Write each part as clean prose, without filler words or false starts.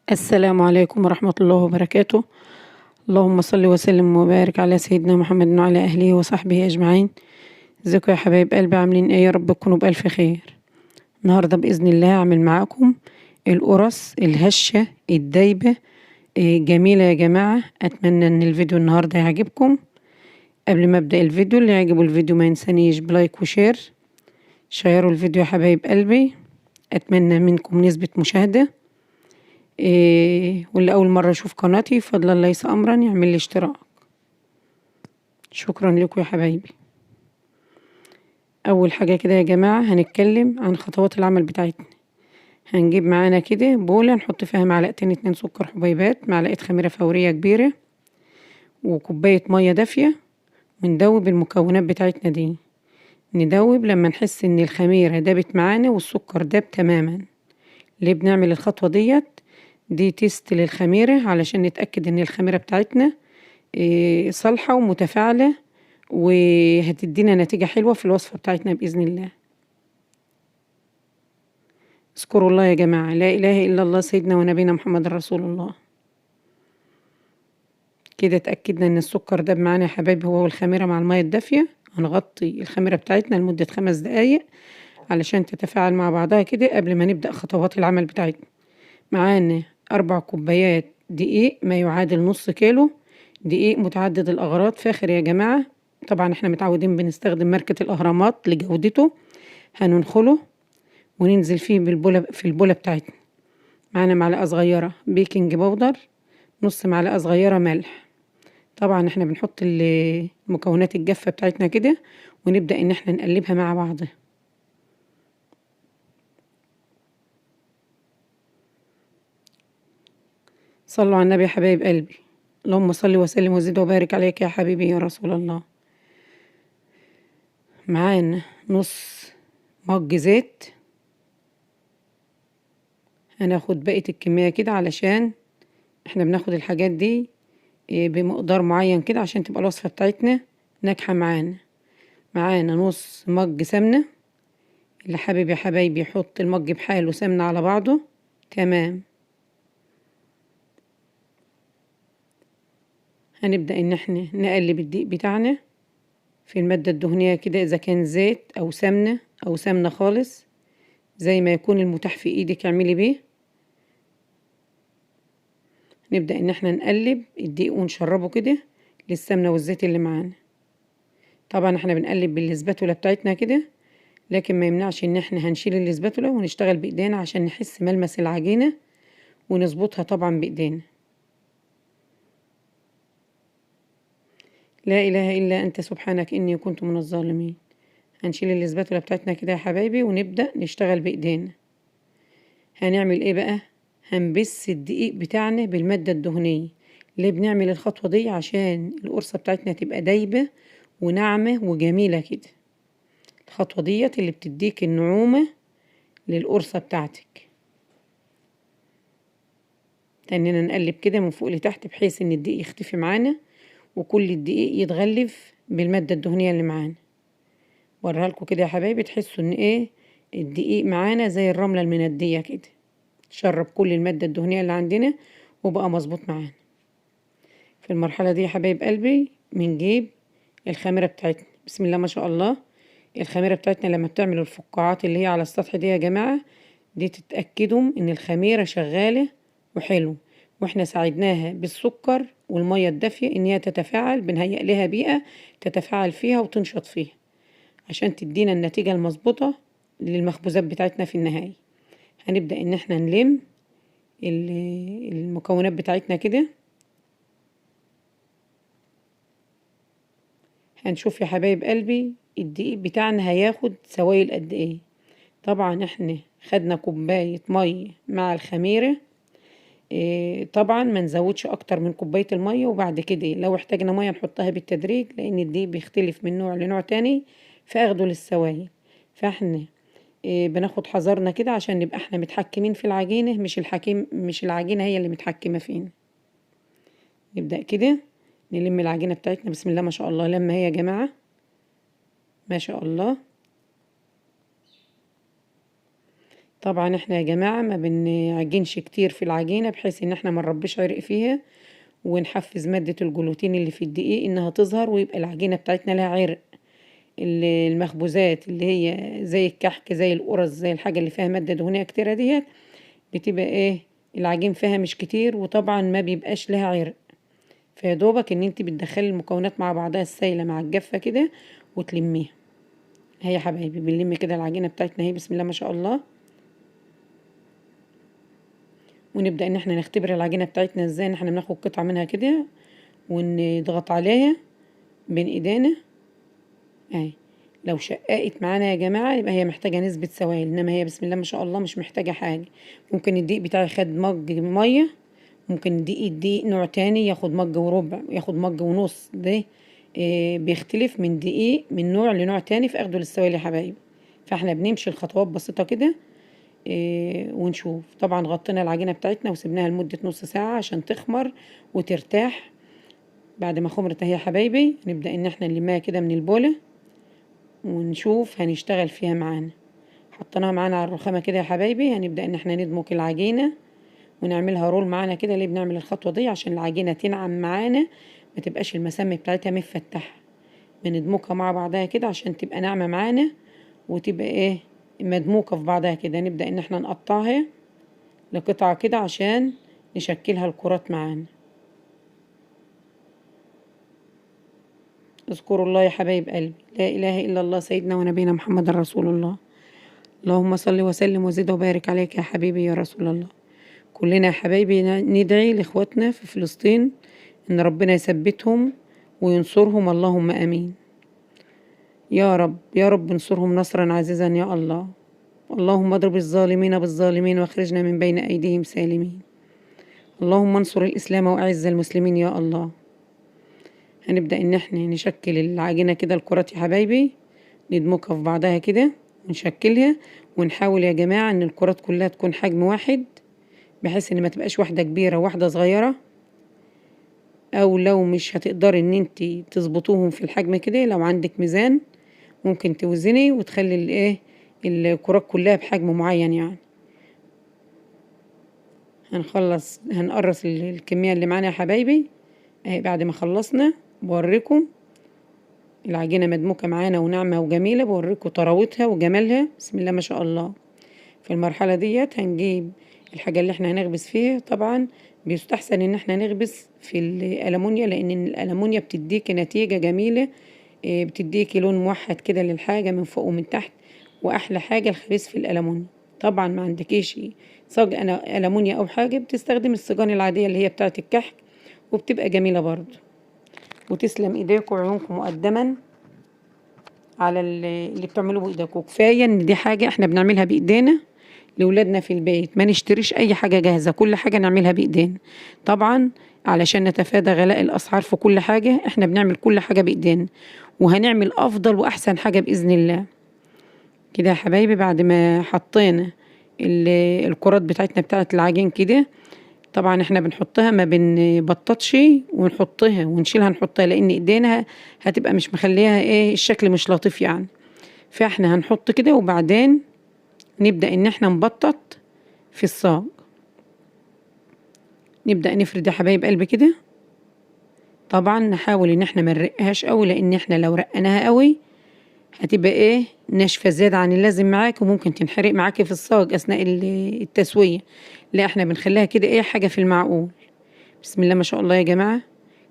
السلام عليكم ورحمة الله وبركاته. اللهم صل وسلم وبارك على سيدنا محمد وعلى أهله وصحبه أجمعين. ازيكم يا حبايب قلبي، عاملين ايه؟ يا رب تكونوا بألف خير. النهاردة بإذن الله هعمل معاكم القرص الهشة الدايبة. جميلة يا جماعة، أتمنى إن الفيديو النهاردة يعجبكم. قبل ما أبدأ الفيديو، اللي يعجبه الفيديو ما ينسانيش بلايك وشير. شيروا الفيديو يا حبايب قلبي، أتمنى منكم نسبة مشاهدة. واللي أول مرة يشوف قناتي فضلا ليس أمرا يعمل لي اشتراك. شكرا لكم يا حبايبي. أول حاجة كده يا جماعة هنتكلم عن خطوات العمل بتاعتنا. هنجيب معانا كده بولة نحط فيها معلقتين 2 سكر حبيبات، معلقة خميرة فورية كبيرة، وكوباية مية دافية، وندوب المكونات بتاعتنا دي. ندوب لما نحس ان الخميرة دابت معانا والسكر داب تماما. ليه بنعمل الخطوة دي تيست للخميرة علشان نتأكد ان الخميرة بتاعتنا صالحة ومتفاعلة، وهتدينا نتيجة حلوة في الوصفة بتاعتنا بإذن الله. اذكروا الله يا جماعة، لا إله إلا الله سيدنا ونبينا محمد رسول الله. كده اتأكدنا ان السكر داب معانا يا حبايبي هو والخميرة مع المية الدافية. هنغطي الخميرة بتاعتنا لمدة 5 دقايق علشان تتفاعل مع بعضها كده قبل ما نبدأ خطوات العمل بتاعتنا. معانا 4 كوبايات دقيق، ما يعادل نص كيلو دقيق متعدد الأغراض فاخر يا جماعة. طبعا احنا متعودين بنستخدم ماركة الأهرامات لجودته. هننخله وننزل فيه في البولة بتاعتنا. معانا معلقة صغيرة بيكنج باودر، نص معلقة صغيرة ملح. طبعا احنا بنحط المكونات الجافة بتاعتنا كده ونبدأ ان احنا نقلبها مع بعضها. صلوا على النبي يا حبايب قلبي. اللهم صل وسلم وزد وبارك عليك يا حبيبي يا رسول الله. معانا نص مج زيت. هناخد بقية الكمية كده علشان احنا بناخد الحاجات دي بمقدار معين كده عشان تبقى الوصفة بتاعتنا ناجحة معانا. معانا نص مج سمنة، اللي حابب يا حبايبي يحط المج بحاله سمنة على بعضه تمام. هنبدأ ان احنا نقلب الدقيق بتاعنا في المادة الدهنية كده، اذا كان زيت او سمنة او سمنة خالص، زي ما يكون المتاح في ايدك اعملي بيه. نبدأ ان احنا نقلب الدقيق ونشربه كده للسمنة والزيت اللي معانا. طبعا احنا بنقلب بالسباتولا بتاعتنا كده، لكن ما يمنعش ان احنا هنشيل السباتولا ونشتغل بايدينا عشان نحس ملمس العجينة ونظبطها طبعا بايدينا. لا اله الا انت سبحانك اني كنت من الظالمين. هنشيل السباتولا بتاعتنا كده يا حبايبي ونبدأ نشتغل بايدينا. هنعمل ايه بقى؟ هنبس الدقيق بتاعنا بالمادة الدهنية. ليه بنعمل الخطوة دي؟ عشان القرصة بتاعتنا تبقى دايبة وناعمة وجميلة كده. الخطوة اللي بتديك النعومة للقرصة بتاعتك. تانينا نقلب كده من فوق لتحت بحيث ان الدقيق يختفي معانا وكل الدقيق يتغلف بالمادة الدهنية اللي معانا. وريها لكم كده يا حبايبي تحسوا ان ايه الدقيق معانا زي الرملة المندية كده، شرب كل المادة الدهنية اللي عندنا وبقى مظبوط معانا. في المرحلة دي يا حبايب قلبي بنجيب الخميرة بتاعتنا. بسم الله ما شاء الله. الخميرة بتاعتنا لما بتعمل الفقاعات اللي هي على السطح دي يا جماعة، دي تتأكدوا ان الخميرة شغالة وحلو، واحنا ساعدناها بالسكر والمية الدافية ان هي تتفاعل، بنهيئ لها بيئة تتفاعل فيها وتنشط فيها عشان تدينا النتيجة المظبوطة للمخبوزات بتاعتنا في النهاية. هنبدأ ان احنا نلم المكونات بتاعتنا كده. هنشوف يا حبايب قلبي الدقيق بتاعنا هياخد سوائل قد ايه. طبعا احنا خدنا كوباية مية مع الخميرة. طبعا ما نزودش اكتر من كوباية المية، وبعد كده لو احتاجنا مية نحطها بالتدريج لان الدقيق بيختلف من نوع لنوع تاني في اخده للسوائل. فاحنا بناخد حذرنا كده عشان نبقى احنا متحكمين في العجينة، مش العجينة هي اللي متحكمة فينا. نبدأ كده نلم العجينة بتاعتنا. بسم الله ما شاء الله. لما هي يا جماعة ما شاء الله طبعا احنا يا جماعة ما بنعجنش كتير في العجينة بحيث ان احنا ما نربيش عرق فيها، ونحفز مادة الجلوتين اللي في الدقيق انها تظهر ويبقى العجينة بتاعتنا لها عرق. المخبوزات اللي هي زي الكحك زي القرص زي الحاجة اللي فيها مادة دهنية كتيرة ديت بتبقى ايه العجين فيها مش كتير وطبعا ما بيبقاش لها عرق. فيدوبك ان انت بتدخلي المكونات مع بعضها السايلة مع الجافة كده وتلميها. هي يا حبايبي بنلم كده العجينة بتاعتنا اهي بسم الله ما شاء الله. ونبدأ ان احنا نختبر العجينة بتاعتنا ازاي، ان احنا بناخد قطعة منها كده ونضغط عليها بين ايدينا اهي. لو شققت معانا يا جماعة يبقى هي محتاجة نسبة سوائل، انما هي بسم الله ما شاء الله مش محتاجة حاجة. ممكن الدقيق بتاعي خد مج مية، ممكن الدقيق نوع تاني ياخد مج وربع ياخد مج ونص، ده بيختلف من دقيق من نوع لنوع تاني في اخده للسوائل يا حبايبي. فاحنا بنمشي الخطوات بسيطة كده ونشوف. طبعا غطينا العجينة بتاعتنا وسبناها لمدة نص ساعة عشان تخمر وترتاح. بعد ما خمرت اهي يا حبايبي نبدأ ان احنا نلمها كده من البولة ونشوف هنشتغل فيها معانا. حطيناها معانا على الرخامة كده يا حبايبي، هنبدأ ان احنا ندمج العجينة ونعملها رول معانا كده. ليه بنعمل الخطوة دي؟ عشان العجينة تنعم معانا ما تبقاش المسام بتاعتها مفتحة. بندمجها مع بعضها كده عشان تبقى ناعمة معانا وتبقى ايه مدموكة في بعضها كده. نبدأ ان احنا نقطعها لقطع كده عشان نشكلها الكرات معانا. اذكروا الله يا حبايب قلبي، لا إله إلا الله سيدنا ونبينا محمد رسول الله. اللهم صل وسلم وزد وبارك عليك يا حبيبي يا رسول الله. كلنا يا حبايبي ندعي لإخواتنا في فلسطين إن ربنا يثبتهم وينصرهم، اللهم آمين. يا رب يا رب انصرهم نصرا عزيزا يا الله. اللهم اضرب الظالمين بالظالمين واخرجنا من بين أيديهم سالمين. اللهم انصر الإسلام وأعز المسلمين يا الله. هنبدأ إن احنا نشكل العجينة كده الكرات يا حبايبي، ندمجها في بعضها كده ونشكلها. ونحاول يا جماعة إن الكرات كلها تكون حجم واحد بحيث إن ما تبقاش واحدة كبيرة وواحدة صغيرة. أو لو مش هتقدري إن انت تظبطوهم في الحجم كده، لو عندك ميزان ممكن توزني وتخلي الايه الكرات كلها بحجم معين يعني. هنقرص الكمية اللي معانا يا حبايبي اهي. بعد ما خلصنا بوريكم العجينة مدموكة معانا وناعمة وجميلة، بوريكم طراوتها وجمالها بسم الله ما شاء الله. في المرحلة ديت هنجيب الحاجة اللي احنا هنخبز فيها. طبعا بيستحسن ان احنا نخبز في الألمونيا لان الألمونيا بتديك نتيجة جميلة، بتديكي لون موحد كده للحاجة من فوق ومن تحت. واحلى حاجة الخبيز في الألمونيا. طبعا ما عندكيش صاج ألمونيا او حاجة بتستخدم الصيجان العادية اللي هي بتاعة الكحك وبتبقى جميلة برضو. وتسلم ايديكم وعيونكم مقدما على اللي بتعملوه بايديكم. كفايه ان دي حاجه احنا بنعملها بايدينا لاولادنا في البيت، ما نشتريش اي حاجه جاهزه، كل حاجه نعملها بايدينا. طبعا علشان نتفادى غلاء الاسعار في كل حاجه احنا بنعمل كل حاجه بايدينا، وهنعمل افضل واحسن حاجه باذن الله. كده يا حبايبي بعد ما حطينا الكرات بتاعتنا بتاعت العجين كده، طبعا احنا بنحطها ما بنبططش ونحطها ونشيلها نحطها لان ايدينا هتبقى مش مخليها ايه الشكل مش لطيف يعني. فاحنا هنحط كده وبعدين نبدأ ان احنا نبطط في الصاج. نبدأ نفرد يا حبايب قلبي كده. طبعا نحاول ان احنا ما نرقهاش قوي لان احنا لو رقناها قوي هتبقى ايه ناشفه زياده عن اللازم معاك وممكن تنحرق معاكي في الصاج اثناء التسويه. لا احنا بنخليها كده ايه حاجه في المعقول. بسم الله ما شاء الله يا جماعه.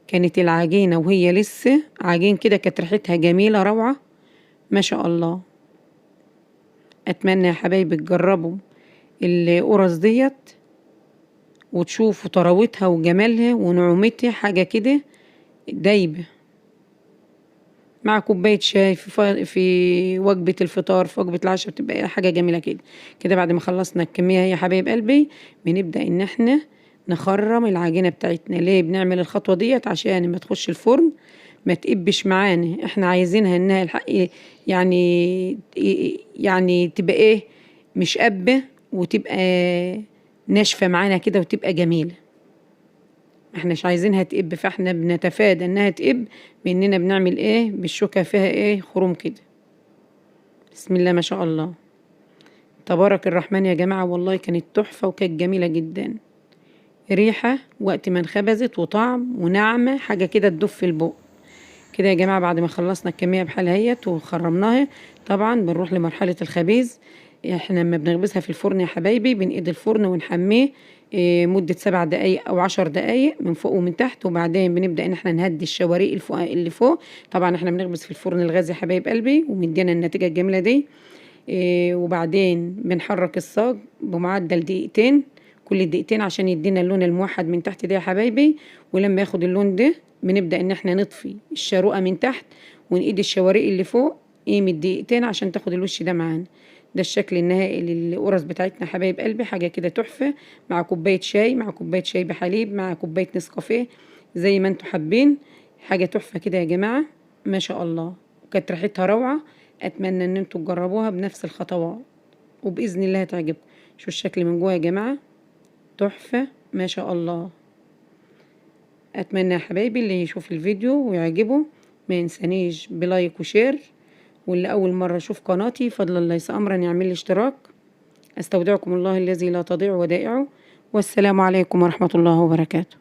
كانت العجينه وهي لسه عجين كده كانت ريحتها جميله روعه ما شاء الله. اتمنى يا حبايبي تجربوا القرص ديت وتشوفوا طراوتها وجمالها ونعومتها، حاجه كده دايبه مع كوباية شاي في وجبة الفطار في وجبة العشاء، بتبقى حاجة جميلة كده. كده بعد ما خلصنا الكمية يا حبايب قلبي بنبدأ ان احنا نخرم العجينة بتاعتنا. ليه بنعمل الخطوة ديت؟ عشان ما تخش الفرن ما تقبش معانا. احنا عايزينها انها الحق يعني يعني تبقى ايه مش قبة وتبقى ناشفة معانا كده وتبقى جميلة. ما احناش عايزينها تقب، فاحنا بنتفادى انها تقب باننا بنعمل ايه بالشوكة فيها ايه خروم كده. بسم الله ما شاء الله. تبارك الرحمن يا جماعة، والله كانت تحفة وكانت جميلة جدا. ريحة وقت ما انخبزت وطعم وناعمة حاجة كده تدوب في البق. كده يا جماعة بعد ما خلصنا الكمية بحالها اهيت وخرمناها، طبعا بنروح لمرحلة الخبيز. احنا لما بنخبزها في الفرن يا حبايبي بنقيد الفرن ونحميه مدة 7 دقايق أو 10 دقايق من فوق ومن تحت، وبعدين بنبدأ إن احنا نهدي الشواريق اللي فوق. طبعا احنا بنخبز في الفرن الغاز يا حبايب قلبي، ومدينا النتيجة الجميلة دي. وبعدين بنحرك الصاج بمعدل دقيقتين، كل دقيقتين عشان يدينا اللون الموحد من تحت ده يا حبايبي. ولما ياخد اللون ده بنبدأ ان احنا نطفي الشاروقة من تحت ونقيد الشواريق اللي فوق قيمة دقيقتين عشان تاخد الوش ده معانا. ده الشكل النهائي للقرص بتاعتنا حبايب قلبي، حاجة كده تحفة، مع كوباية شاي، مع كوباية شاي بحليب، مع كوباية نسكافيه، زي ما انتوا حابين. حاجة تحفة كده يا جماعة، ما شاء الله، وكانت ريحتها روعة. اتمنى ان انتوا تجربوها بنفس الخطوات، وباذن الله هتعجبكم. شو الشكل من جوه يا جماعه، تحفه ما شاء الله. اتمنى يا حبايبي اللي يشوف الفيديو ويعجبه ما ينسانيش بلايك وشير، واللي اول مره يشوف قناتي فضلا ليس امرا يعمل لي اشتراك. استودعكم الله الذي لا تضيع ودائعه، والسلام عليكم ورحمه الله وبركاته.